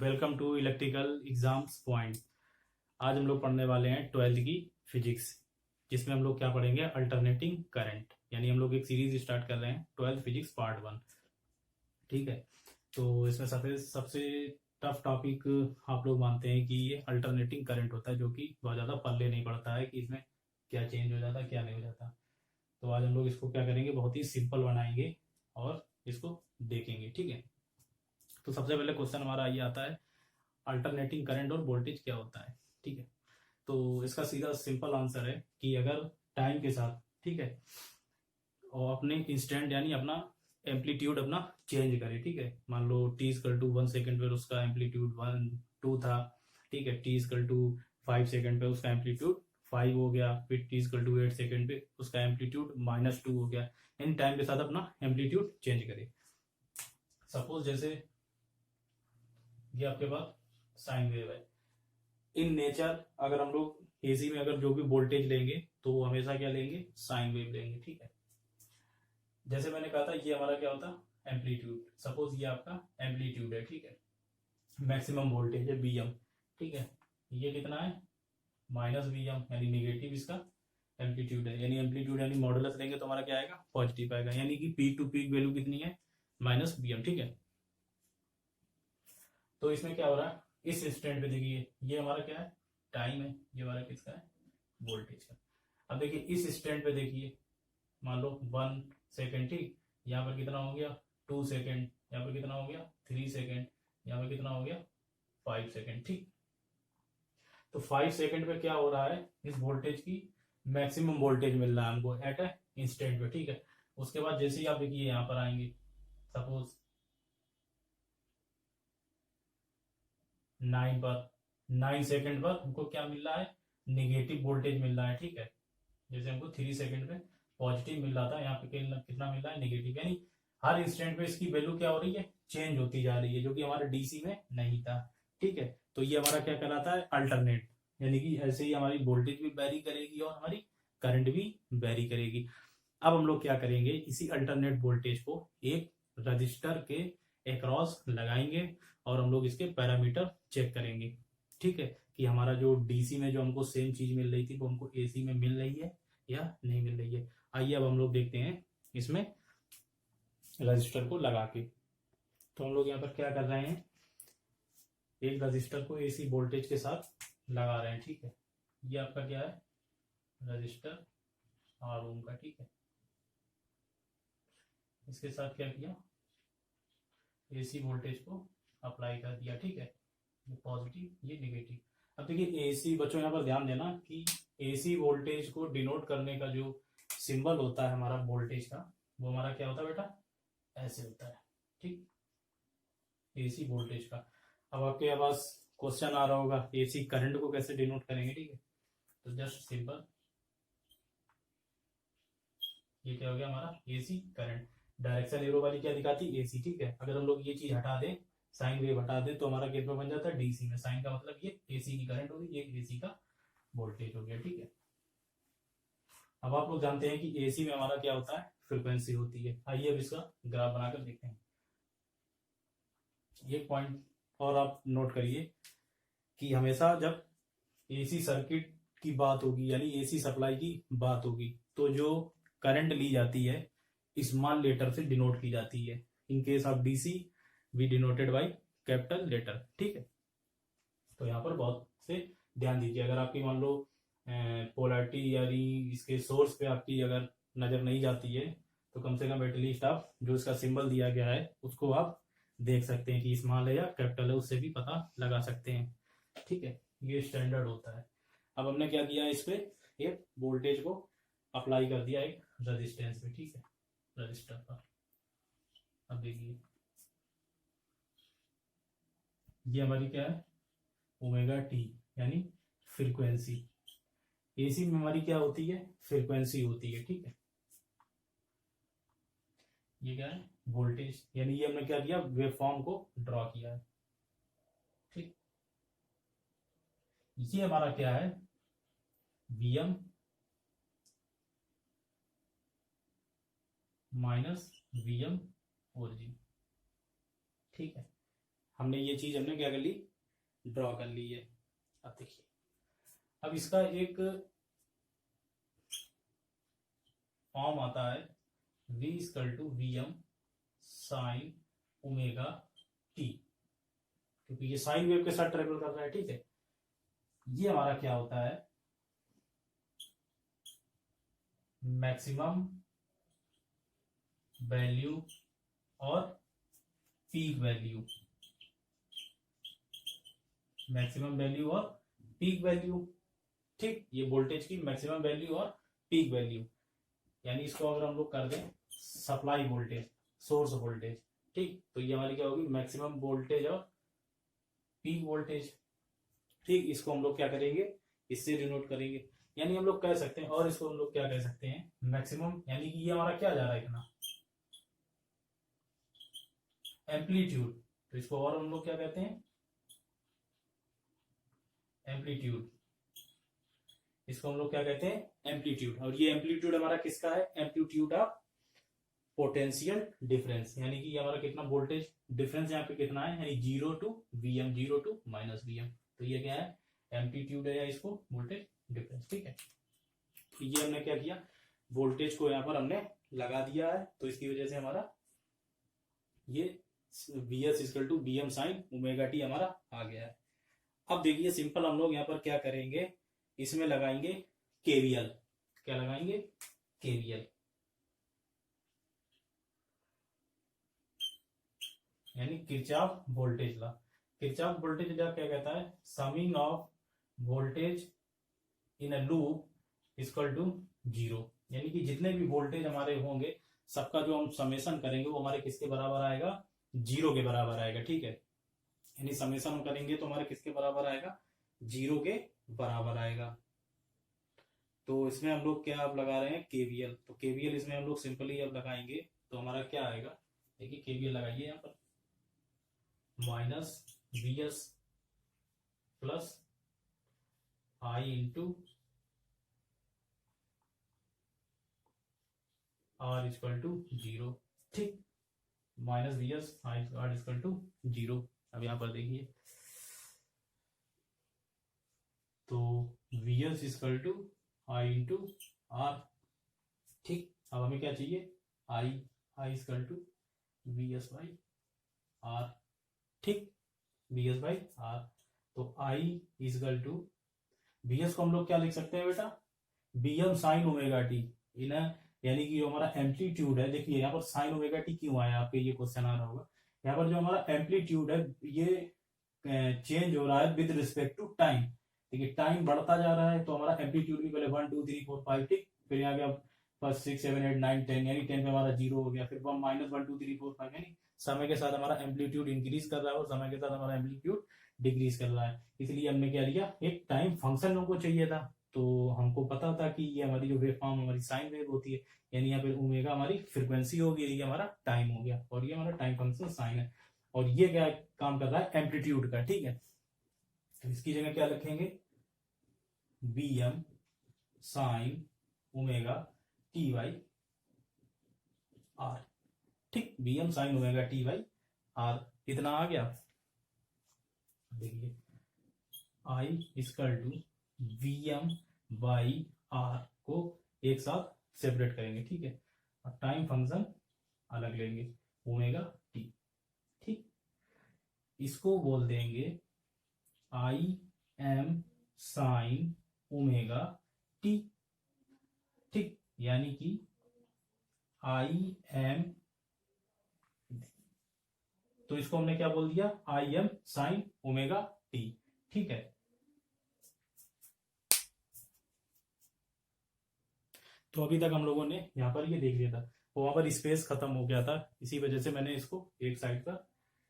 Welcome to electrical exams point. आज हम लोग पढ़ने वाले हैं 12th की फिजिक्स, जिसमें हम लोग क्या पढ़ेंगे, अल्टरनेटिंग करंट। यानी हम लोग एक सीरीज स्टार्ट कर रहे हैं 12th फिजिक्स पार्ट 1। ठीक है, तो इसमें सबसे सबसे टफ टॉपिक आप लोग मानते हैं कि ये अल्टरनेटिंग करंट होता है, जो कि बहुत ज़्यादा पल्ले नहीं पड़ता है कि इसमें क्या चेंज हो जाता है क्या नहीं हो जाता। तो आज हम लोग इसको क्या करेंगे, बहुत ही सिंपल बनाएंगे और इसको देखेंगे। ठीक है, तो सबसे पहले क्वेश्चन हमारा ये आता है, अल्टरनेटिंग करंट और वोल्टेज क्या होता है। ठीक है, तो इसका सीधा सिंपल आंसर है कि अगर टाइम के साथ, ठीक है, और अपने इंस्टेंट यानी अपना एम्पलीट्यूड अपना चेंज करे। ठीक है, मान लो टी इक्वल टू 1 सेकेंड पे उसका एम्पलीट्यूड 1 2 था। ठीक है, टी इक्वल टू 5 सेकेंड पे उसका एम्पलीट्यूड 5 हो गया, फिर टी इक्वल टू 8 सेकेंड पे उसका एम्पलीट्यूड -2 हो गया। इन टाइम के साथ अपना एम्पलीट्यूड चेंज करे। सपोज जैसे ये आपके पास साइन वेव है। इन नेचर अगर हम लोग एसी में अगर जो भी वोल्टेज लेंगे तो वो हमेशा क्या लेंगे, साइन वेव लेंगे। ठीक है, जैसे मैंने कहा था ये हमारा क्या होता है, एम्पलीट्यूड। सपोज ये आपका एम्पलीट्यूड है। ठीक है, मैक्सिमम वोल्टेज है Vm। ठीक है, ये कितना है, -Vm, यानी निगेटिव इसका एम्पलीट्यूड है। यानी एम्पलीट्यूड यानी मॉडुलस लेंगे तो हमारा क्या आएगा, पॉजिटिव आएगा। यानी कि पीक टू पीक वैल्यू कितनी है, -Vm। ठीक है, तो इसमें क्या हो रहा है, इस इंस्टेंट पे देखिए ये हमारा क्या है, टाइम है, ये हमारा किसका है, वोल्टेज का। अब देखिए इस इंस्टेंट पे देखिए, मान लो 1 सेकेंड, ठीक, यहाँ पर कितना हो गया 2 सेकेंड, यहाँ पर कितना हो गया 3 सेकेंड, यहाँ पर कितना हो गया 5 सेकेंड। ठीक, तो 5 सेकेंड पे क्या हो रहा है, इस वोल्टेज की मैक्सिमम वोल्टेज मिल रहा है हमको एट ए इंस्टेंट पे। ठीक है, उसके बाद जैसे ही आप देखिए यहाँ पर आएंगे, सपोज 9 पर हमको क्या मिल रहा है, निगेटिव वोल्टेज मिल रहा है। ठीक है, जैसे हमको 3 सेकेंड पे पॉजिटिव मिल रहा था, यहाँ पे कितना मिल रहा है, नेगेटिव। यानी हर इंस्टेंट पे इसकी वैल्यू क्या हो रही है, चेंज होती जा रही है, जो कि हमारे डीसी में नहीं था। ठीक है, तो ये हमारा क्या कहलाता है, अल्टरनेट। यानी कि ऐसे ही हमारी वोल्टेज भी वेरी करेगी और हमारी करंट भी वेरी करेगी। अब हम लोग क्या करेंगे, इसी अल्टरनेट वोल्टेज को एक रजिस्टर के अक्रॉस लगाएंगे और हम लोग इसके पैरामीटर चेक करेंगे। ठीक है, कि हमारा जो डीसी में जो हमको सेम चीज मिल रही थी वो हमको एसी में मिल रही है या नहीं मिल रही है। आइए अब हम लोग देखते हैं इसमें रजिस्टर को लगा के। तो हम लोग यहाँ पर क्या कर रहे हैं, एक रजिस्टर को एसी वोल्टेज के साथ लगा रहे हैं। ठीक है, ये आपका क्या है, रजिस्टर आर ओम का। ठीक है, इसके साथ क्या किया, एसी वोल्टेज को अप्लाई कर दिया। ठीक है, ये पॉजिटिव ये निगेटिव। अब देखिए एसी, बच्चों यहाँ पर ध्यान देना कि एसी वोल्टेज को डिनोट करने का जो सिंबल होता है हमारा वोल्टेज का, वो हमारा क्या होता है बेटा, ऐसे होता है। ठीक, एसी वोल्टेज का। अब आपके पास क्वेश्चन आ रहा होगा एसी करंट को कैसे डिनोट करेंगे। ठीक है, तो जस्ट सिंपल, ये क्या हो गया हमारा एसी करंट। डायरेक्शन एरो वाली क्या दिखाती, एसी। ठीक है, अगर हम लोग ये चीज हटा दें, साइन वेव हटा दें, तो हमारा किस में बन जाता है, डीसी में। साइन का मतलब ये एसी की करंट होगी, ये एसी का वोल्टेज हो गया। ठीक है, अब आप लोग जानते हैं कि एसी में हमारा क्या होता है, फ्रिक्वेंसी होती है। आइए अब इसका ग्राफ बनाकर देखते हैं। ये पॉइंट और आप नोट करिए कि हमेशा जब एसी सर्किट की बात होगी, यानी एसी सप्लाई की बात होगी, तो जो करंट ली जाती है स्मॉल लेटर से डिनोट की जाती है। In case of DC we denoted by capital letter. ठीक है, तो यहाँ पर बहुत से ध्यान दीजिए। अगर आपकी मान लो पोलैरिटी यानी इसके सोर्स पे आपकी अगर नजर नहीं जाती है, तो कम से कम एटलीस्ट आप जो इसका सिंबल दिया गया है उसको आप देख सकते हैं कि स्मॉल है या कैपिटल है, उससे भी पता लगा सकते हैं। ठीक है, ये स्टैंडर्ड होता है। अब हमने क्या किया, इस पे एक वोल्टेज को अप्लाई कर दिया एक रेजिस्टेंस पे। ठीक है, रजिस्टर पर। अब देखिए ये हमारी क्या है, ओमेगा टी, यानी फ्रीक्वेंसी। एसी में हमारी क्या होती है, फ्रीक्वेंसी होती है। ठीक है, ये क्या है, वोल्टेज, यानी ये हमने क्या किया, वेव फॉर्म को ड्रॉ किया है। ठीक, ये हमारा क्या है, Vm माइनस Vm ओरिजिन। ठीक है, हमने ये चीज हमने क्या कर ली, ड्रॉ कर ली है। अब देखिए, अब इसका एक फॉर्म आता है v equal to Vm sine omega T, क्योंकि ये साइन वेव के साथ ट्रेवल कर रहा है, ठीक है। ये हमारा क्या होता है, मैक्सिमम वैल्यू और पीक वैल्यू, मैक्सिमम वैल्यू और पीक वैल्यू, ठीक। ये वोल्टेज की मैक्सिमम वैल्यू और पीक वैल्यू, यानी इसको अगर हम लोग कर दें सप्लाई वोल्टेज, सोर्स वोल्टेज, ठीक, तो ये हमारी क्या होगी, मैक्सिमम वोल्टेज और पीक वोल्टेज, ठीक। इसको हम लोग क्या करेंगे, इससे डिनोट करेंगे, यानी हम लोग कह सकते हैं, और इसको हम लोग क्या कह सकते हैं, मैक्सिमम, यानी कि ये हमारा क्या जा रहा है इतना, एम्पलीट्यूड, तो इसको और हम लोग क्या कहते हैं, एम्पलीट्यूड, इसको हम लोग क्या कहते हैं, एम्पलीट्यूड। और ये एम्पलीट्यूड हमारा किसका है, एम्पलीट्यूड ऑफ पोटेंशियल डिफरेंस, यानी कि ये हमारा कितना वोल्टेज डिफरेंस यहाँ पे कितना है, यानी 0 टू Vm, 0 टू -Vm, तो ये क्या है, एम्पलीट्यूड है, या इसको वोल्टेज डिफरेंस, ठीक है। तो ये हमने क्या किया, वोल्टेज को यहाँ पर हमने लगा दिया है, तो इसकी वजह से हमारा ये Vs equal to Vm sine omega T हमारा आ गया है। अब देखिए सिंपल हम लोग यहाँ पर क्या करेंगे, इसमें लगाएंगे KVL, क्या लगाएंगे, KVL, यानी Kirchhoff voltage law. Kirchhoff voltage law क्या कहता है, summing of voltage in a loop equal to 0, यानी कि जितने भी वोल्टेज हमारे होंगे सबका जो हम समेशन करेंगे वो हमारे किसके बराबर आएगा, 0 के बराबर आएगा, ठीक है। यानी समेशन हम करेंगे तो हमारे किसके बराबर आएगा, 0 के बराबर आएगा। तो इसमें हम लोग क्या अब लगा रहे हैं, KVL, तो KVL इसमें हम लोग सिंपली अब लगाएंगे तो हमारा क्या आएगा, देखिए KVL लगाइए यहाँ पर, -Vs plus I into R equal to 0, ठीक, -Vs R इक्वल टू 0। अब यहाँ पर देखिए, तो Vs equal to I into R, ठीक। अब हमें क्या चाहिए, I equal to Vs by R, ठीक, Vs बाई R, तो I इक्वल टू Vs को हम लोग क्या लिख सकते हैं बेटा, Vm साइन ओमेगा टी इन, यानी कि जो हमारा एम्पलीट्यूड है, देखिए यहाँ पर साइन ओमेगा टी क्यों आया, आपके ये क्वेश्चन आ रहा होगा। यहाँ पर जो हमारा एम्पलीट्यूड है ये चेंज हो रहा है विद रिस्पेक्ट टू टाइम, देखिए टाइम बढ़ता जा रहा है, तो हमारा एम्पलीट्यूड भी पहले 1 2 3 4 5, ठीक, फिर यहाँ गया फर्स्ट 6 7 8 9 10, यानी 10 पे हमारा 0 हो गया, फिर -1 2 3 4 5, यानी समय के साथ हमारा एम्पलीट्यूड इंक्रीज कर रहा है और समय के साथ हमारा एम्पलीट्यूड डिक्रीज कर रहा है। इसलिए हमने क्या लिया, एक टाइम फंक्शन हमको चाहिए था, तो हमको पता था कि ये हमारी जो वेव फॉर्म हमारी साइन वेव होती है, यानी यहाँ पे ओमेगा हमारी फ्रीक्वेंसी होगी, ये हमारा टाइम हो गया, और ये हमारा टाइम फंक्शन साइन है, और ये क्या काम कर रहा है, एम्पलीट्यूड का, ठीक है। तो इसकी जगह क्या लिखेंगे, Vm sine omega T by R, ठीक, Vm sine omega T by R, इतना आ गया। देखिए I equal to Vm by R को एक साथ सेपरेट करेंगे, ठीक है, और टाइम फंक्शन अलग लेंगे, ओमेगा टी, ठीक, इसको बोल देंगे Im साइन ओमेगा टी, ठीक, यानी कि Im, तो इसको हमने क्या बोल दिया, Im साइन ओमेगा टी, ठीक है। तो अभी तक हम लोगों ने यहाँ पर ये देख लिया था, तो वहां पर स्पेस खत्म हो गया था, इसी वजह से मैंने इसको एक साइड पर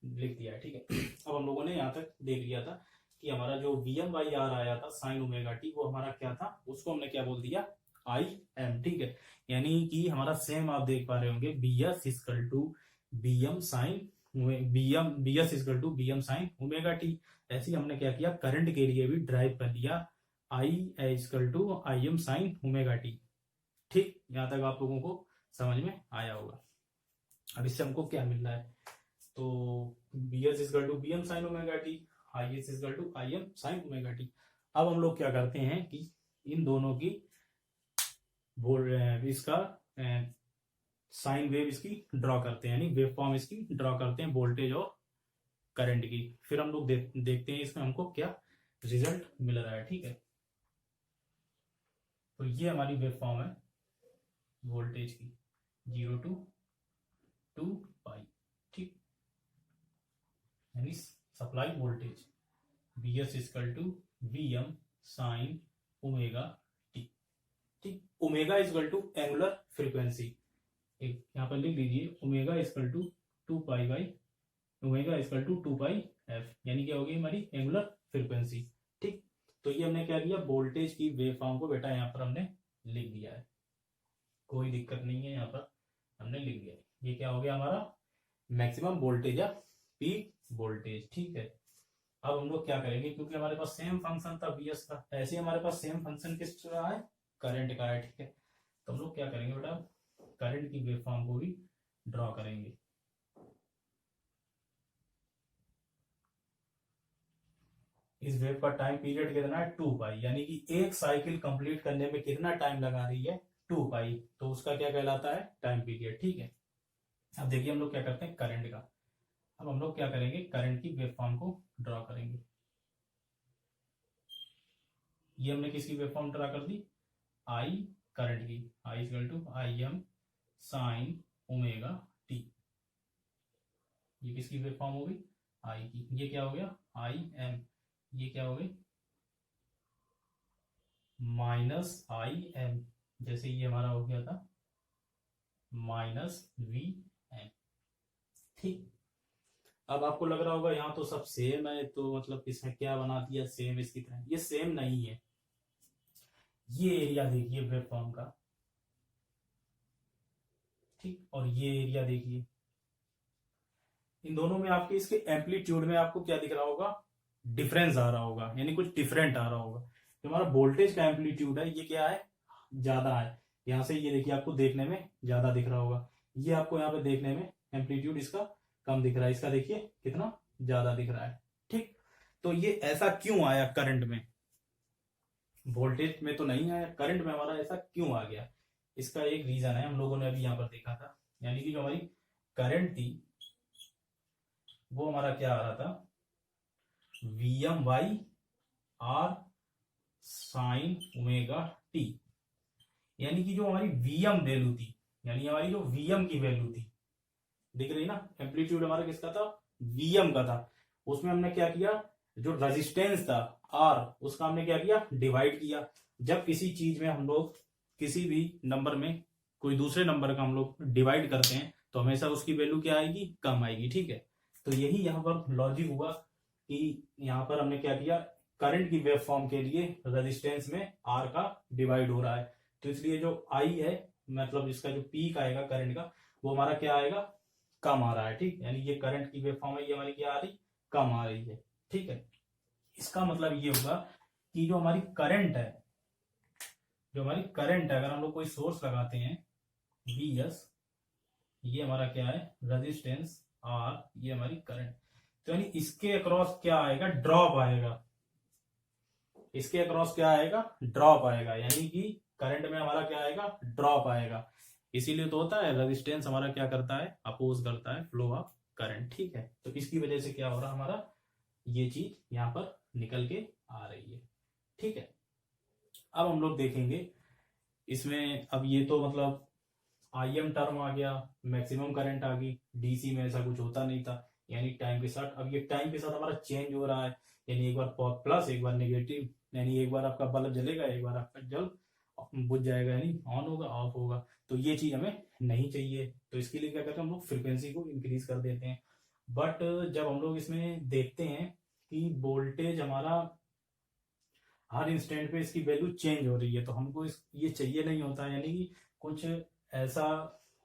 लिख दिया है, ठीक है। अब हम लोगों ने यहाँ तक देख लिया था कि हमारा जो Vm बाई आर आया था साइन ओमेगा टी, वो हमारा क्या था, उसको हमने क्या बोल दिया, Im, ठीक है। यानी कि हमारा सेम आप देख पा रहे होंगे, Vs equal to Vm sine Vs equal to Vm sine omega T. ऐसे हमने क्या किया, करंट के लिए भी ड्राइव कर लिया I equal to Im sine omega T, ठीक, यहां तक आप लोगों को समझ में आया होगा। अब इससे हमको क्या मिल रहा है, तो V S equal to V M sine omega T, I S equal to I M sine omega T. अब हम लोग क्या करते हैं कि इन दोनों की इसका साइन वेव इसकी ड्रॉ करते हैं, यानी वेव फॉर्म इसकी ड्रॉ करते हैं वोल्टेज और करंट की। फिर हम लोग देखते हैं इसमें हमको क्या रिजल्ट मिल रहा है। ठीक है, तो ये हमारी वेव फॉर्म है वोल्टेज की 0 to 2 पाई। ठीक, यानी supply voltage V S equal to V M sine omega T. ठीक, omega equal to angular frequency, एक यहाँ पर लिख लीजिए omega equal to 2 pi by omega equal to 2 pi F, यानी क्या होगी हमारी एंगुलर फ्रीक्वेंसी। ठीक, तो ये हमने क्या किया, वोल्टेज की वेव फॉर्म को बेटा यहाँ पर हमने लिख दिया है, कोई दिक्कत नहीं है, यहाँ पर हमने लिख दिया है। ये क्या हो गया हमारा मैक्सिमम वोल्टेज या पीक वोल्टेज। ठीक है, अब हम लोग क्या करेंगे, क्योंकि हमारे पास सेम फंक्शन था बी एस का, ऐसे हमारे पास सेम फंक्शन किस रहा है, करंट का है। ठीक है, तो हम लोग क्या करेंगे बेटा, करंट की वेव फॉर्म को भी ड्रॉ करेंगे। इस वेव का टाइम पीरियड कितना है 2 पाई, यानी कि एक साइकिल कंप्लीट करने में कितना टाइम लगा रही है 2 पाई, तो उसका क्या कहलाता है टाइम पीरियड। ठीक है, अब देखिए हम लोग क्या करते हैं करंट का। अब हम लोग क्या करेंगे, करंट की वेव फॉर्म को ड्रॉ करेंगे। ये हमने किसकी वेव फॉर्म ड्रॉ कर दी, आई करंट की, I equal to I M sine omega T. ये किसकी वेव फॉर्म होगी, आई की। ये क्या हो गया आई एम, ये क्या हो गई माइनस आई एम, जैसे ये हमारा हो गया था माइनस वी एम। ठीक, अब आपको लग रहा होगा यहाँ तो सब सेम है, तो मतलब इसमें क्या बना दिया सेम इसकी तरह, ये सेम नहीं है। ये एरिया देखिए वेव फॉर्म का, ठीक, और ये एरिया देखिए, इन दोनों में आपके इसके एम्पलीट्यूड में आपको क्या दिख रहा होगा, डिफरेंस आ रहा होगा, यानी कुछ डिफरेंट आ रहा होगा। तो हमारा वोल्टेज का एम्पलीट्यूड है ये क्या है, ज्यादा है। यहां से ये देखिए आपको देखने में ज्यादा दिख रहा होगा, ये आपको यहाँ पे देखने में एम्पलीट्यूड इसका कम दिख रहा है, इसका देखिए कितना ज्यादा दिख रहा है। ठीक, तो ये ऐसा क्यों आया करंट में, वोल्टेज में तो नहीं आया, करंट में हमारा ऐसा क्यों आ गया, इसका एक रीजन है, हम लोगों ने अभी यहाँ पर देखा था। यानी कि जो हमारी करंट थी वो हमारा क्या आ रहा था, VM by R sine omega T, यानी कि जो हमारी वीएम वैल्यू थी, यानी हमारी जो वीएम की वैल्यू थी, दिख रही ना, एम्पलीट्यूड हमारा किसका था, वीएम का था। उसमें हमने क्या किया, जो रेजिस्टेंस था आर, उसका हमने क्या किया, डिवाइड किया। जब किसी चीज में हम लोग किसी भी नंबर में कोई दूसरे नंबर का हम लोग डिवाइड करते हैं तो हमेशा उसकी वैल्यू क्या आएगी, कम आएगी। ठीक है, तो यही यहाँ पर लॉजिक हुआ कि यहाँ पर हमने क्या किया, करंट की वेव फॉर्म के लिए रेजिस्टेंस में आर का डिवाइड हो रहा है, तो इसलिए जो आई है, मतलब इसका जो पीक आएगा करंट का, वो हमारा क्या आएगा, कम आ रहा है। ठीक, यानी ये करंट की वेव फॉर्म है, ये हमारी क्या आ रही, कम आ रही है। ठीक है, इसका मतलब ये होगा कि जो हमारी करंट है, जो हमारी करंट है, अगर हम लोग कोई सोर्स लगाते हैं वी एस, ये हमारा क्या है रेजिस्टेंस आर, ये हमारी करंट, तो यानी इसके अक्रॉस क्या आएगा, ड्रॉप आएगा, इसके अक्रॉस क्या आएगा, ड्रॉप आएगा, यानी कि करंट में हमारा क्या आएगा, ड्रॉप आएगा। इसीलिए तो होता है रेजिस्टेंस हमारा क्या करता है, अपोज करता है फ्लो ऑफ करंट। ठीक है, तो इसकी वजह से क्या हो रहा है, हमारा ये चीज यहाँ पर निकल के आ रही है। ठीक है, अब हम लोग देखेंगे इसमें, अब ये तो मतलब आई एम टर्म आ गया, मैक्सिमम करंट आ गई, डीसी में ऐसा कुछ होता नहीं था, यानी टाइम के साथ, अब ये टाइम के साथ हमारा चेंज हो रहा है, यानी एक बार प्लस एक बार नेगेटिव, यानी एक बार आपका बल्ब जलेगा, एक बार आपका जल्द बुझ जाएगा, यानी ऑन होगा ऑफ होगा, तो ये चीज हमें नहीं चाहिए। तो इसके लिए क्या करते हैं हम लोग, फ्रिक्वेंसी को इंक्रीज कर देते हैं। बट जब हम लोग इसमें देखते हैं कि वोल्टेज हमारा हर इंस्टेंट पे इसकी वैल्यू चेंज हो रही है, तो हमको ये चाहिए नहीं होता, यानी कि कुछ ऐसा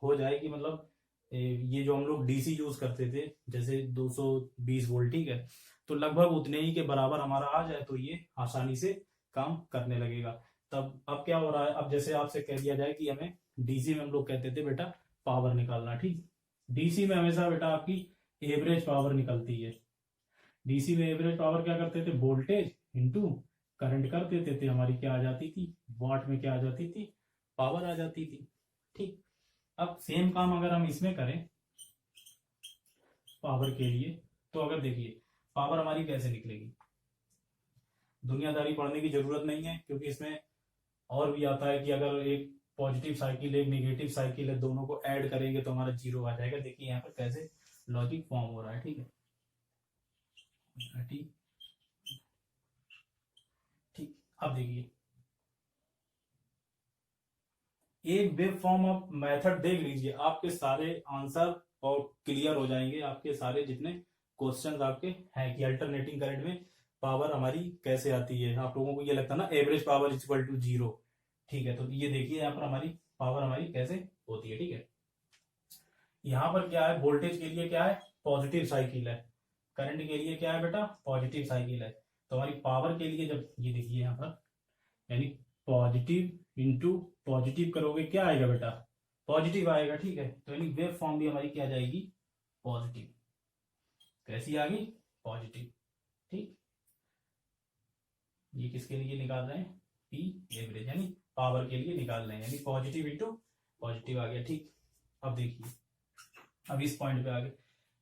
हो जाए कि मतलब ये जो हम लोग डीसी यूज करते थे जैसे 220 वोल्ट, ठीक है, तो लगभग उतने ही के बराबर हमारा आ जाए, तो ये आसानी से काम करने लगेगा। तब अब क्या हो रहा है, अब जैसे आपसे कह दिया जाए कि हमें डीसी में हम लोग कहते थे बेटा पावर निकालना, ठीक, डीसी में हमेशा बेटा आपकी एवरेज पावर निकलती है। डीसी में एवरेज पावर क्या करते थे, वोल्टेज इंटू करंट कर देते थे, हमारी क्या आ जाती थी, वाट में क्या आ जाती थी, पावर आ जाती थी। ठीक, अब सेम काम अगर हम इसमें करें पावर के लिए, तो अगर देखिए पावर हमारी कैसे निकलेगी, दुनियादारी पढ़ने की जरूरत नहीं है, क्योंकि इसमें और भी आता है कि अगर एक पॉजिटिव साइकिल एक निगेटिव साइकिल है, दोनों को ऐड करेंगे तो हमारा जीरो आ जाएगा। देखिए यहाँ पर कैसे लॉजिक फॉर्म हो रहा है। ठीक है, ठीक ठीक। अब देखिए एक वेब फॉर्म ऑफ मेथड देख लीजिए, आपके सारे आंसर और क्लियर हो जाएंगे, आपके सारे जितने क्वेश्चंस आपके हैं कि अल्टरनेटिंग करंट में पावर हमारी कैसे आती है। आप लोगों को ये लगता है ना average power is equal to zero, ठीक है, तो ये देखिए यहाँ पर हमारी पावर हमारी कैसे होती है। ठीक है, यहाँ पर क्या है, वोल्टेज के लिए क्या है, पॉजिटिव साइकिल है, करंट के लिए क्या है बेटा, पॉजिटिव साइकिल है। तो हमारी पावर के लिए जब ये देखिए यहाँ पर, यानी पॉजिटिव इंटू पॉजिटिव करोगे क्या आएगा बेटा, पॉजिटिव आएगा। ठीक है, तो यानी वेव फॉर्म भी हमारी क्या जाएगी, पॉजिटिव। कैसी आ गई, पॉजिटिव। ठीक, ये किसके लिए निकाल रहे हैं, पी एवरेज, यानी पावर के लिए निकाल रहे हैं, यानी पॉजिटिव इंटू पॉजिटिव आ गया। ठीक, अब देखिए अब इस पॉइंट पे आ गए,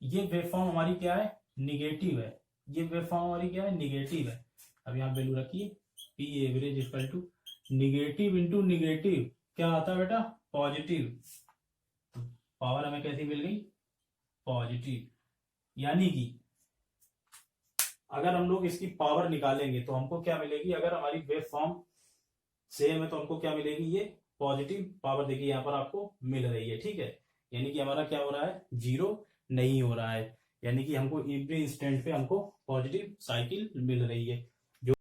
ये वेव फॉर्म हमारी क्या है, निगेटिव है, ये वेव फॉर्म हमारी क्या है, निगेटिव है। अब यहाँ वैल्यू रखिए, P average equal to negative into negative क्या आता है बेटा, पॉजिटिव। पावर हमें कैसी मिल गई, पॉजिटिव। यानी कि अगर हम लोग इसकी पावर निकालेंगे तो हमको क्या मिलेगी, अगर हमारी वेव फॉर्म सेम है तो हमको क्या मिलेगी, ये पॉजिटिव पावर। देखिए यहाँ पर आपको मिल रही है। ठीक है, यानी कि हमारा क्या हो रहा है, जीरो नहीं हो रहा है, यानी कि हमको एवरी इंस्टेंट पे हमको पॉजिटिव साइकिल मिल रही है।